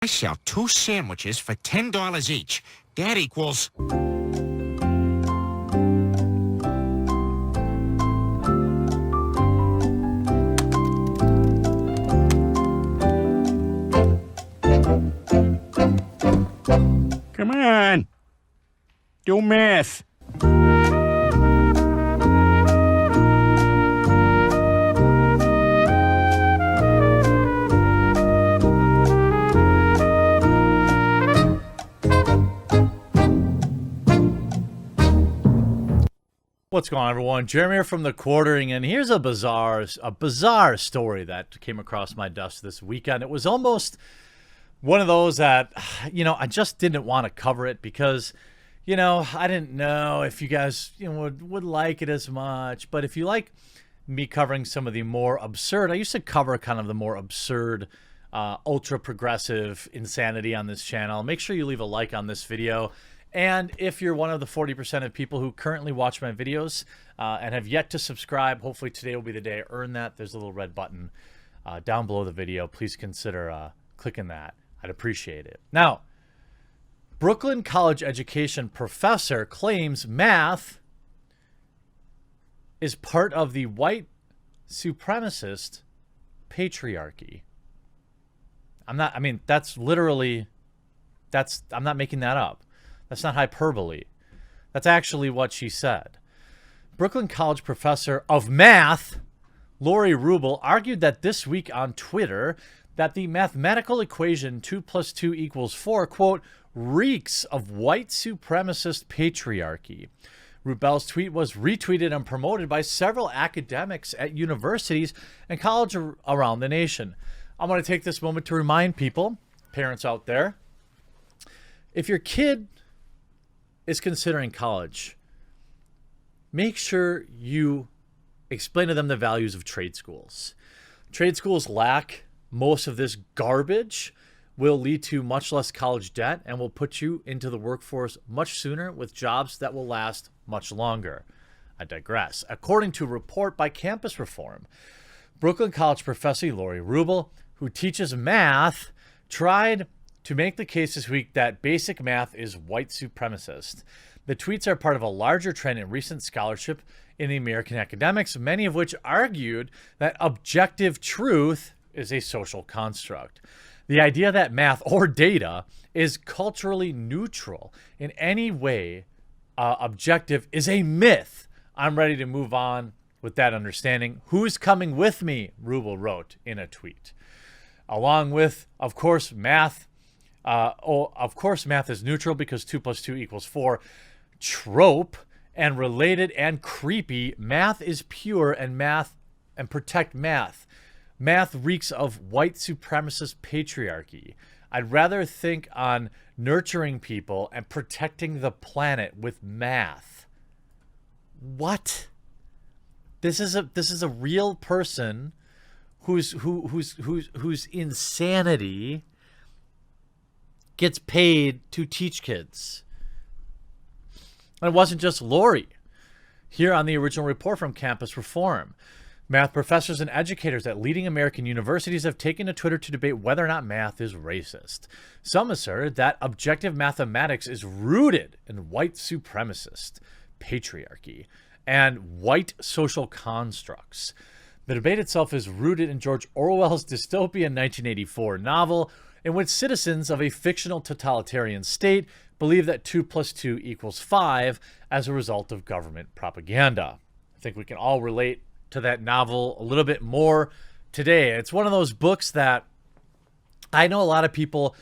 I sell 2 sandwiches for $10 each. That equals... Come on. Do math. What's going on, everyone? Jeremy here from The Quartering, and here's a bizarre story that came across my desk this weekend. It was almost one of those that, I just didn't want to cover it because, I didn't know if you guys would like it as much. But if you like me covering some of the more absurd, I used to cover kind of the more absurd, ultra progressive insanity on this channel. Make sure you leave a like on this video. And if you're one of the 40% of people who currently watch my videos and have yet to subscribe, hopefully today will be the day I earn that. There's a little red button down below the video. Please consider clicking that. I'd appreciate it. Now, Brooklyn College education professor claims math is part of the white supremacist patriarchy. I'm not making that up. That's not hyperbole. That's actually what she said. Brooklyn College professor of math, Lori Rubel, argued that this week on Twitter that the mathematical equation 2 + 2 = 4, quote, reeks of white supremacist patriarchy. Rubel's tweet was retweeted and promoted by several academics at universities and colleges around the nation. I want to take this moment to remind people, parents out there, if your kid is considering college, make sure you explain to them the values of trade schools. Trade schools lack most of this garbage, will lead to much less college debt, and will put you into the workforce much sooner with jobs that will last much longer. I digress. According to a report by Campus Reform, Brooklyn College professor Lori Rubel, who teaches math, tried to make the case this week that basic math is white supremacist. The tweets are part of a larger trend in recent scholarship in the American academics, many of which argued that objective truth is a social construct. The idea that math or data is culturally neutral in any way objective is a myth. I'm ready to move on with that understanding. Who's coming with me? Rubel wrote in a tweet. Along with, of course, math. Of course, math is neutral because 2 + 2 = 4. Trope and related and creepy. Math is pure and protect math. Math reeks of white supremacist patriarchy. I'd rather think on nurturing people and protecting the planet with math. What? This is a real person whose insanity gets paid to teach kids. And it wasn't just Lori. Here on the original report from Campus Reform, math professors and educators at leading American universities have taken to Twitter to debate whether or not math is racist. Some assert that objective mathematics is rooted in white supremacist patriarchy and white social constructs. The debate itself is rooted in George Orwell's dystopian 1984 novel, in which citizens of a fictional totalitarian state believe that 2 + 2 = 5 as a result of government propaganda. I think we can all relate to that novel a little bit more today. It's one of those books that I know a lot of people,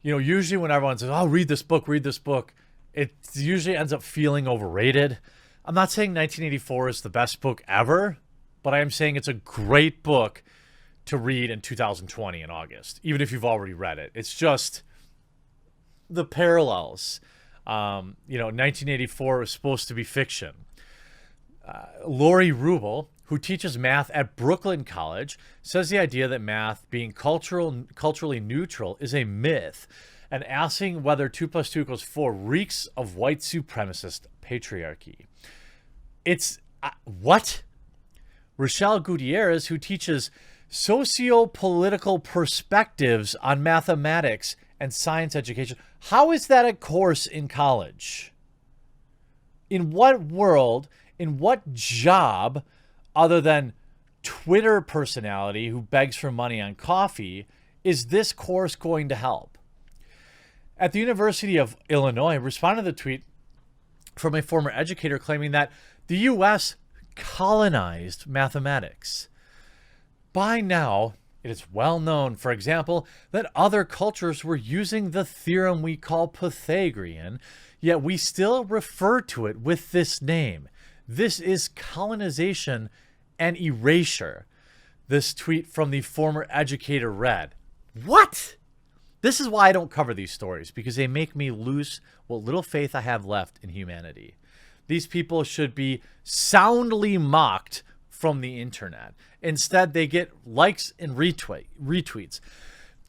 usually when everyone says, oh, read this book, it usually ends up feeling overrated. I'm not saying 1984 is the best book ever, but I am saying it's a great book to read in 2020 in August, even if you've already read it. It's just the parallels. 1984 was supposed to be fiction. Lori Rubel, who teaches math at Brooklyn College, says the idea that math being culturally neutral is a myth, and asking whether 2 + 2 = 4 reeks of white supremacist patriarchy. It's what? Rochelle Gutierrez, who teaches Socio-political perspectives on mathematics and science education. How is that a course in college? In what world, in what job, other than Twitter personality who begs for money on coffee, is this course going to help? At the University of Illinois, responded to the tweet from a former educator claiming that the U.S. colonized mathematics. By now, it is well known, for example, that other cultures were using the theorem we call Pythagorean, yet we still refer to it with this name. This is colonization and erasure. This tweet from the former educator read, "What?" This is why I don't cover these stories, because they make me lose what little faith I have left in humanity. These people should be soundly mocked from the internet. Instead, they get likes and retweets.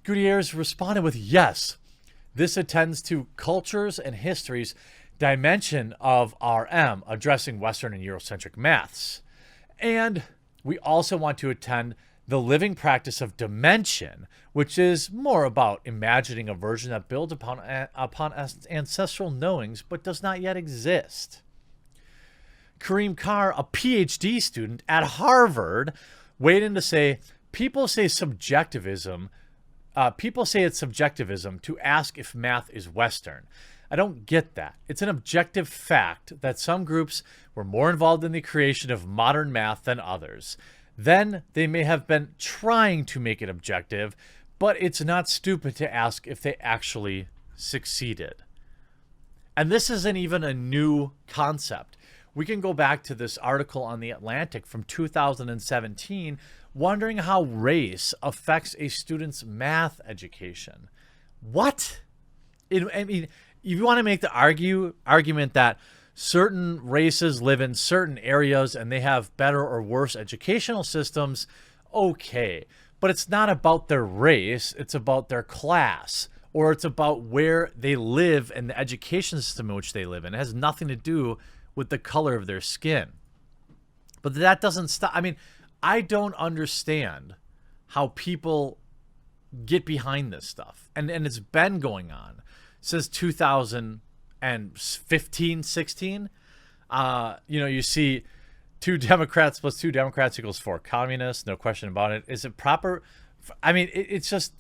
Gutierrez responded with, "Yes, this attends to cultures and histories dimension of RM, addressing Western and Eurocentric maths. And we also want to attend the living practice of dimension, which is more about imagining a version that builds upon ancestral knowings but does not yet exist." Kareem Carr, a PhD student at Harvard, weighed in to say, people say it's subjectivism to ask if math is Western. I don't get that. It's an objective fact that some groups were more involved in the creation of modern math than others. Then they may have been trying to make it objective, but it's not stupid to ask if they actually succeeded. And this isn't even a new concept. We can go back to this article on The Atlantic from 2017, wondering how race affects a student's math education. What? I mean, if you want to make the argument that certain races live in certain areas and they have better or worse educational systems, okay. But it's not about their race, it's about their class, or it's about where they live and the education system in which they live in. It has nothing to do with the color of their skin. But that doesn't stop. I mean, I don't understand how people get behind this stuff. And it's been going on since 2015, 16. You see 2 Democrats plus 2 Democrats equals 4 communists. No question about it. Is it proper? I mean, it's just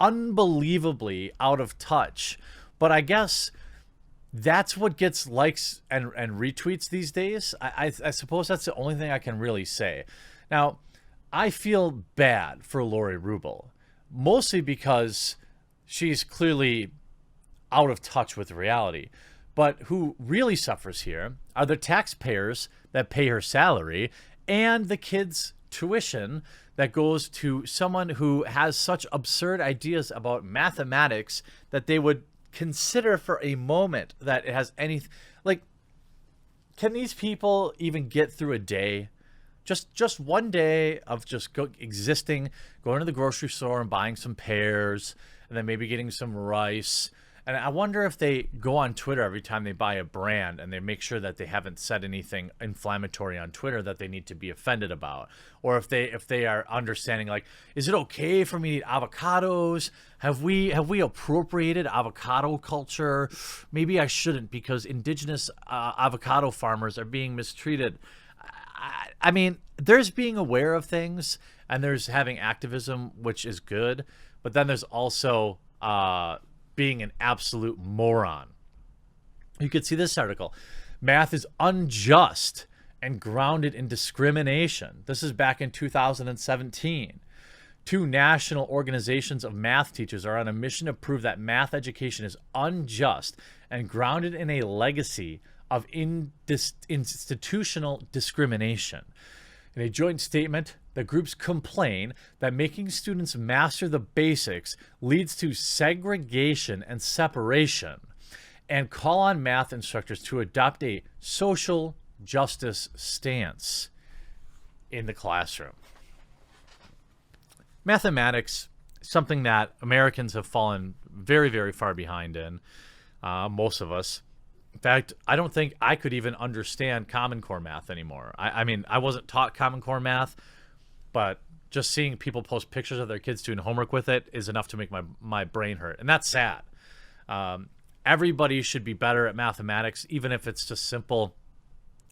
unbelievably out of touch. But I guess that's what gets likes and retweets these days. I suppose that's the only thing I can really say. Now, I feel bad for Lori Rubel, mostly because she's clearly out of touch with reality. But who really suffers here are the taxpayers that pay her salary and the kids' tuition that goes to someone who has such absurd ideas about mathematics that they would consider for a moment that it has any, like, can these people even get through a day? Just one day of just existing, going to the grocery store and buying some pears and then maybe getting some rice. And I wonder if they go on Twitter every time they buy a brand and they make sure that they haven't said anything inflammatory on Twitter that they need to be offended about. Or if they are understanding, like, is it okay for me to eat avocados? Have we appropriated avocado culture? Maybe I shouldn't, because indigenous avocado farmers are being mistreated. I mean, there's being aware of things and there's having activism, which is good. But then there's also being an absolute moron. You could see this article. Math is unjust and grounded in discrimination. This is back in 2017. 2 national organizations of math teachers are on a mission to prove that math education is unjust and grounded in a legacy of institutional discrimination. In a joint statement, the groups complain that making students master the basics leads to segregation and separation, and call on math instructors to adopt a social justice stance in the classroom. Mathematics, something that Americans have fallen very, very far behind in, most of us. In fact, I don't think I could even understand Common Core math anymore. I mean, I wasn't taught Common Core math, but just seeing people post pictures of their kids doing homework with it is enough to make my brain hurt. And that's sad. Everybody should be better at mathematics, even if it's just simple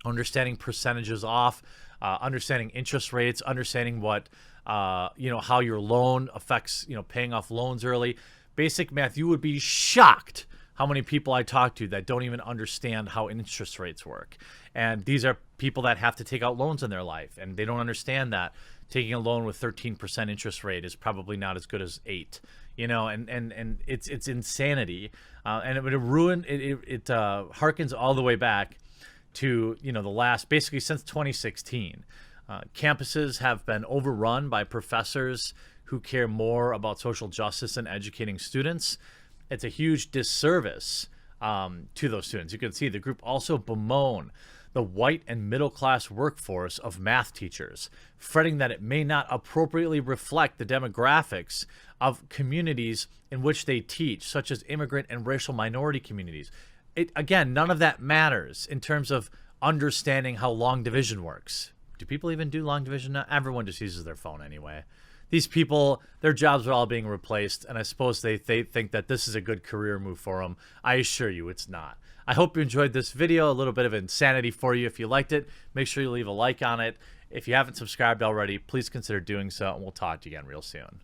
understanding percentages off, understanding interest rates, understanding what, how your loan affects, paying off loans early. Basic math. You would be shocked how many people I talk to that don't even understand how interest rates work. And these are people that have to take out loans in their life, and they don't understand that taking a loan with 13% interest rate is probably not as good as 8%. And it's insanity, and it would ruin it. It harkens all the way back to the last, basically since 2016. Campuses have been overrun by professors who care more about social justice than educating students. It's a huge disservice to those students. You can see the group also bemoan the white and middle-class workforce of math teachers, fretting that it may not appropriately reflect the demographics of communities in which they teach, such as immigrant and racial minority communities. Again, none of that matters in terms of understanding how long division works. Do people even do long division now? Everyone just uses their phone anyway. These people, their jobs are all being replaced, and I suppose they think that this is a good career move for them. I assure you it's not. I hope you enjoyed this video, a little bit of insanity for you. If you liked it, make sure you leave a like on it. If you haven't subscribed already, please consider doing so, and we'll talk to you again real soon.